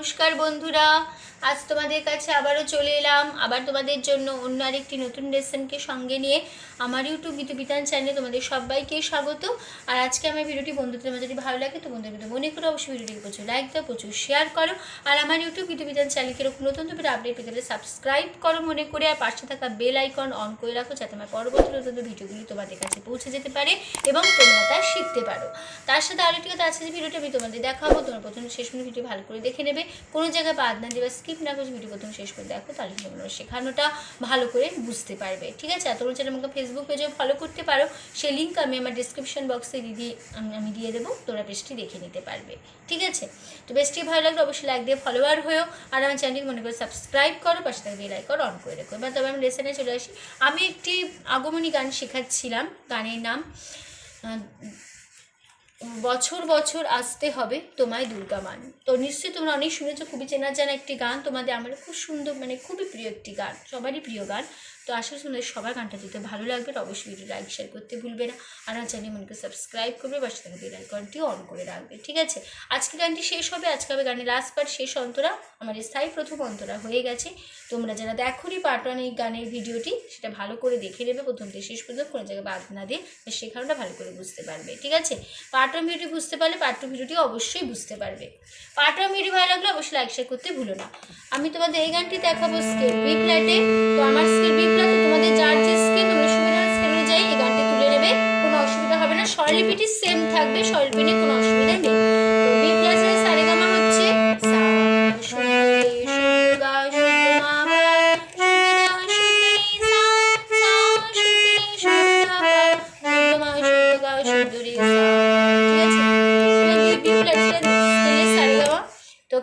নমস্কার বন্ধুরা, আজ তোমাদের কাছে আবারও চলে এলাম আবার তোমাদের জন্য অন্য আরেকটি নতুন লেসনকে সঙ্গে নিয়ে। আমার ইউটিউব বিতান চ্যানেলে তোমাদের সবাইকে স্বাগত। আর আজকে আমার ভিডিওটি বন্ধুদের মধ্যে যদি ভালো লাগে তো বন্ধুদের মনে করে অবশ্যই ভিডিওটিকে প্রচুর লাইক দাও, প্রচুর শেয়ার করো। আর আমার ইউটিউব বিতান চ্যানেলকে এরকম নতুন নতুন আপডেট পেতে সাবস্ক্রাইব করো মনে করে, আর পাশে থাকা বেল আইকন অন করে রাখো যাতে আমার পরবর্তী নতুন ভিডিওগুলি তোমাদের কাছে পৌঁছে যেতে পারে এবং তোমরা তা শিখতে পারো। তার সাথে আরেকটি কথা আছে যে ভিডিওটা আমি তোমাদের দেখাবো, তোমরা প্রথমে শেষ পর্যন্ত ভিডিও ভালো করে দেখে নেবে, কোনো জায়গায় বাদ না দেবে, স্কিপ না করে ভিডিও প্রথম শেষ করে দেখো, তাহলে তোমরা শেখানোটা ভালো করে বুঝতে পারবে। ঠিক আছে? আর তোমরা চাইলে আমাকে ফেসবুক পেজে ফলো করতে পারো, সেই লিঙ্ক আমি আমার ডিসক্রিপশন বক্সে আমি দিয়ে দেবো, তোমরা পেজটি দেখে নিতে পারবে। ঠিক আছে? তো পেজটি ভালো লাগলে অবশ্যই লাইক দিয়ে ফলোয়ার হয়েও, আর আমার চ্যানেলটি মনে করে সাবস্ক্রাইব করো, পাশে থাকা বেল আইকন অন করে রেখো। এবার তবে আমি লেসনে চলে আসি। আমি একটি আগমনী গান শেখাচ্ছিলাম, গানের নাম বছর বছর আসতে হবে তোমায় দুর্গা মান। তো নিশ্চয়ই তোমরা অনেক শুনেছো, খুবই চেনা জানা একটি গান, তোমাদের আমার খুব সুন্দর, খুবই প্রিয় একটি গান, সবারই প্রিয় গান। তো আসলে তোমাদের সবার গানটা দিতে ভালো লাগবে, অবশ্যই ভিডিও লাইক শেয়ার করতে ভুলবে না, আর আমার চ্যানেল মনে করে সাবস্ক্রাইব করবে, বা সাথে বেল আইকনটিও অন করে রাখবে। ঠিক আছে? আজকে গানটি শেষ হবে, আজকে হবে গানের লাস্ট পার্ট, শেষ অন্তরা, আমার স্থায়ী প্রথম অন্তরা হয়ে গেছে। তোমরা যারা দেখোনি পার্ট ওয়ান এই গানের ভিডিওটি, সেটা ভালো করে দেখে নেবে প্রথম থেকে শেষ পর্যন্ত, কোনো জায়গায় বাদ না দিয়ে শেখানোটা ভালো করে বুঝতে পারবে। ঠিক আছে? পার্ট ওয়ান ভিডিও বুঝতে পারলে পার্ট টু ভিডিওটি অবশ্যই বুঝতে পারবে। পার্ট ওয়ান ভিডিও ভালো লাগলে অবশ্যই লাইক শেয়ার করতে ভুলো না। আমি তোমাদের এই গানটি দেখাবো স্কেল বি ফ্ল্যাটে। তো আমার স্কেল বি ফ্ল্যাটে, তোমাদের যার যে স্কেল, তোমরা সুবিধার স্কেল অনুযায়ী এই গানটি তুলে নেবে, কোনো অসুবিধা হবে না। স্বরলিপিটি সেম থাকবে, স্বরলিপি নিয়ে কোনো অসুবিধা নেই। তো বি প্লাসের সারেগামা হচ্ছে সা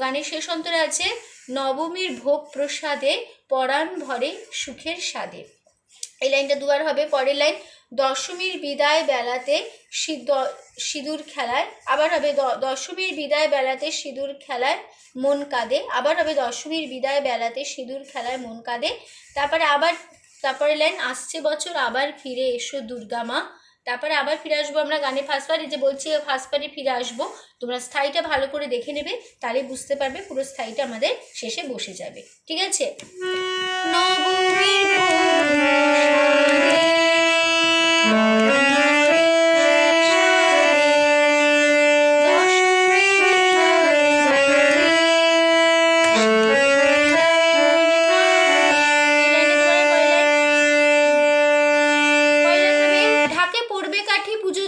গানের শেষ অন্তরে আছে নবমীর ভোগ প্রসাদে পরাণ ভরে সুখের স্বাদে। এই লাইনটা দুবার হবে। পরের লাইন দশমীর বিদায় বেলাতে সিঁদুর খেলায়, আবার হবে দশমীর বিদায় বেলাতে সিঁদুর খেলায় মন কাঁদে, আবার হবে দশমীর বিদায় বেলাতে সিঁদুর খেলায় মন কাঁদে। তারপরে লাইন আসছে বছর আবার ফিরে এসো দুর্গা মা। তারপরে আবার ফিরে আসবো আমরা গানে ফার্স্ট পার্ট, যে বলছি ফার্স্ট পার্টে ফিরে আসবো। তোমরা স্থায়ীটা ভালো করে দেখে নেবে, তাহলে বুঝতে পারবে পুরো স্থায়ীটা আমাদের শেষে বসে যাবে। ঠিক আছে?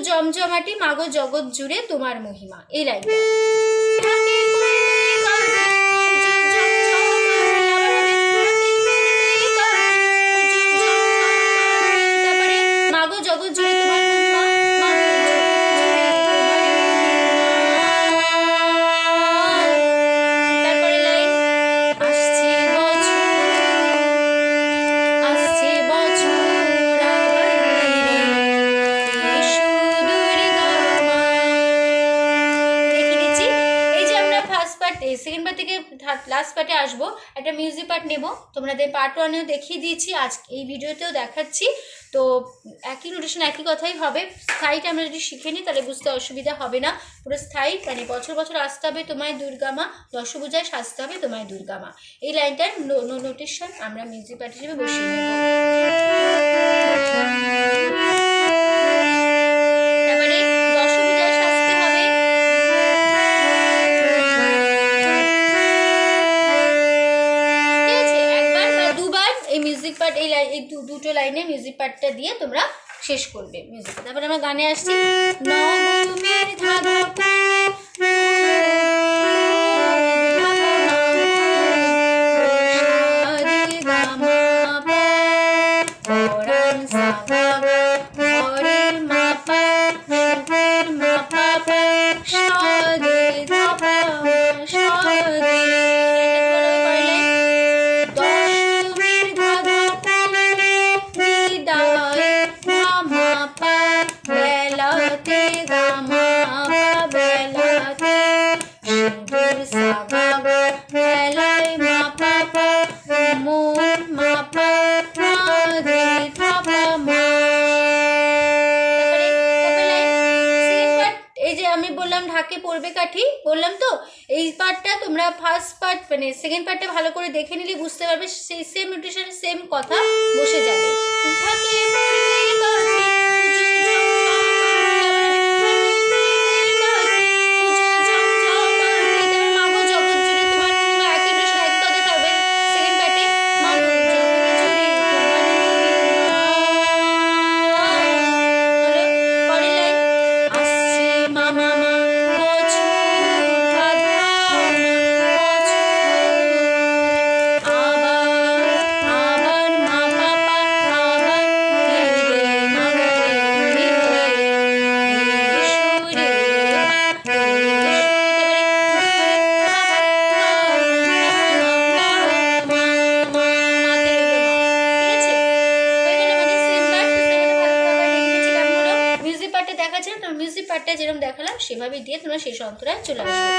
জমজমাটি মাগো জগৎ জুড়ে তোমার মহিমা। এই লাইনটা মাগো জগৎ জুড়ে তোমার মহিমা, তারপরে লাইন আসছে বছর সেকেন্ড পার্ট থেকে লাস্ট পার্টে আসবো, একটা মিউজিক পার্ট নেব। তোমাদের পার্ট ওয়ানেও দেখিয়ে দিয়েছি, আজ এই ভিডিওতেও দেখাচ্ছি। তো একই নোটেশন, একই কথাই হবে। স্থায়ীটা আমরা যদি শিখে নিই তাহলে বুঝতে অসুবিধা হবে না। পুরো স্থায়ী বছর বছর আসতে হবে তোমায় দুর্গা মা, দশভুজায় সাজতে হবে তোমায় দুর্গা মা। এই লাইনটার নোটেশন আমরা মিউজিক পার্ট হিসেবে বসিয়ে নেব। এই দুটো লাইনে মিউজিক পার্টটা দিয়ে তোমরা শেষ করবে মিউজিক। তারপরে আমরা গানে আসছি নবমীর ধারা বেলাতে গামা বেলা ফার্স্ট পার্ট মানে সেকেন্ড পার্টে ভালো করে দেখে নিলে বুঝতে পারবে, সেই সেম নোটেশন সেম কথা বসে যাবে। থাকে মিউজিক পার্টটা যেরকম দেখালাম সেভাবে দিয়ে তোমরা শেষ অন্তরায় চলে আসবে।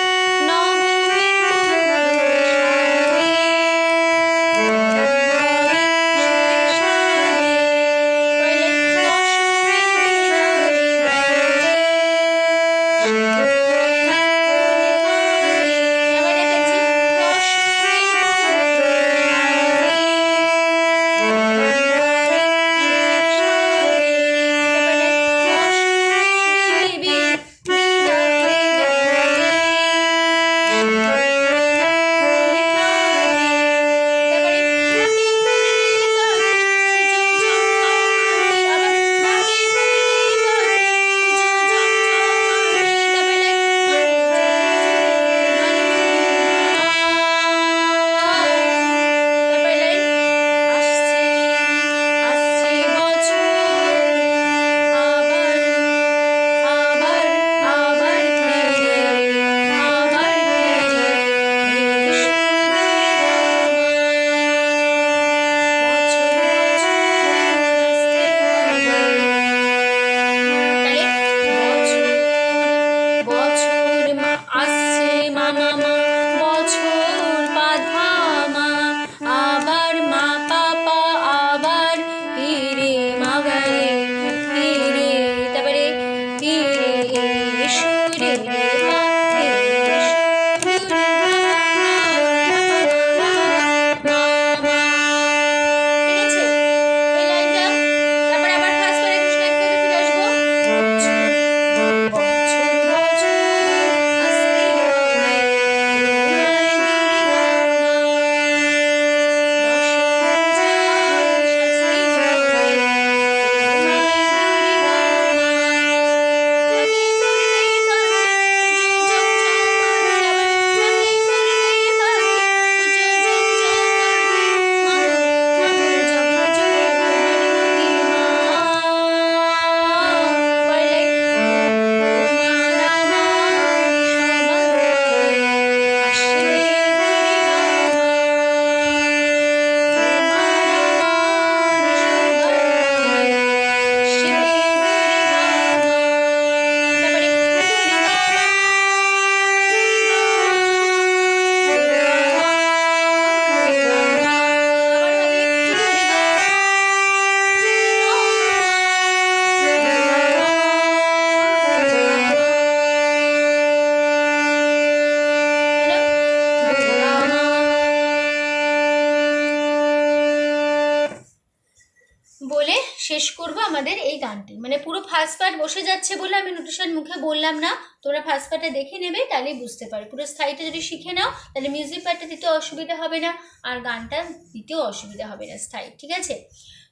বলে শেষ করব আমাদের এই গানটি। মানে পুরো ফার্স্ট পার্ট বসে যাচ্ছে বলে আমি নোটেশন মুখে বললাম না, তোমরা ফার্স্ট পার্টটা দেখে নেবে, তাহলেই বুঝতে পারবে। পুরো স্থায়ীটা যদি শিখে নাও তাহলে মিউজিক পার্টটা দিতে অসুবিধা হবে না, আর গানটা দিতেও অসুবিধা হবে না স্থায়ী, ঠিক আছে?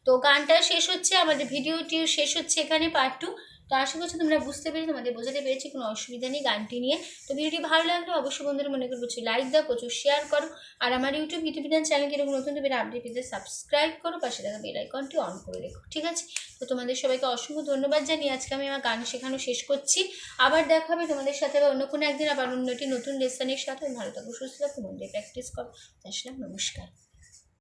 তো গানটা শেষ হচ্ছে, আমাদের ভিডিওটিও শেষ হচ্ছে এখানে পার্ট 2। তো আশা করছি তোমরা বুঝতে পেরেছি, তোমাদের বোঝাতে পেরেছি, কোনো অসুবিধা নেই গানটি নিয়ে। তো ভিডিওটি ভালো লাগলে অবশ্যই বন্ধুরা মনে করে প্রচুর লাইক দাও, প্রচুর শেয়ার করো, আর আমার ইউটিউব বিধান চ্যানেলকে এরকম নতুন আপডেট পেতে সাবস্ক্রাইব করো, পাশে থাকা বেল আইকনটি অন করে রেখো, ঠিক আছে? তো তোমাদের সবাইকে অসংখ্য ধন্যবাদ জানিয়ে আজকে আমি আমার গান শেখানো শেষ করছি। আবার দেখা হবে তোমাদের সাথে বা অন্য কোনো একদিন আবার অন্য একটি নতুন লেসনের সাথে। ভালো থাকো, সুস্থ থাকো, মন দিয়ে প্র্যাকটিস করো। আসলাম, নমস্কার।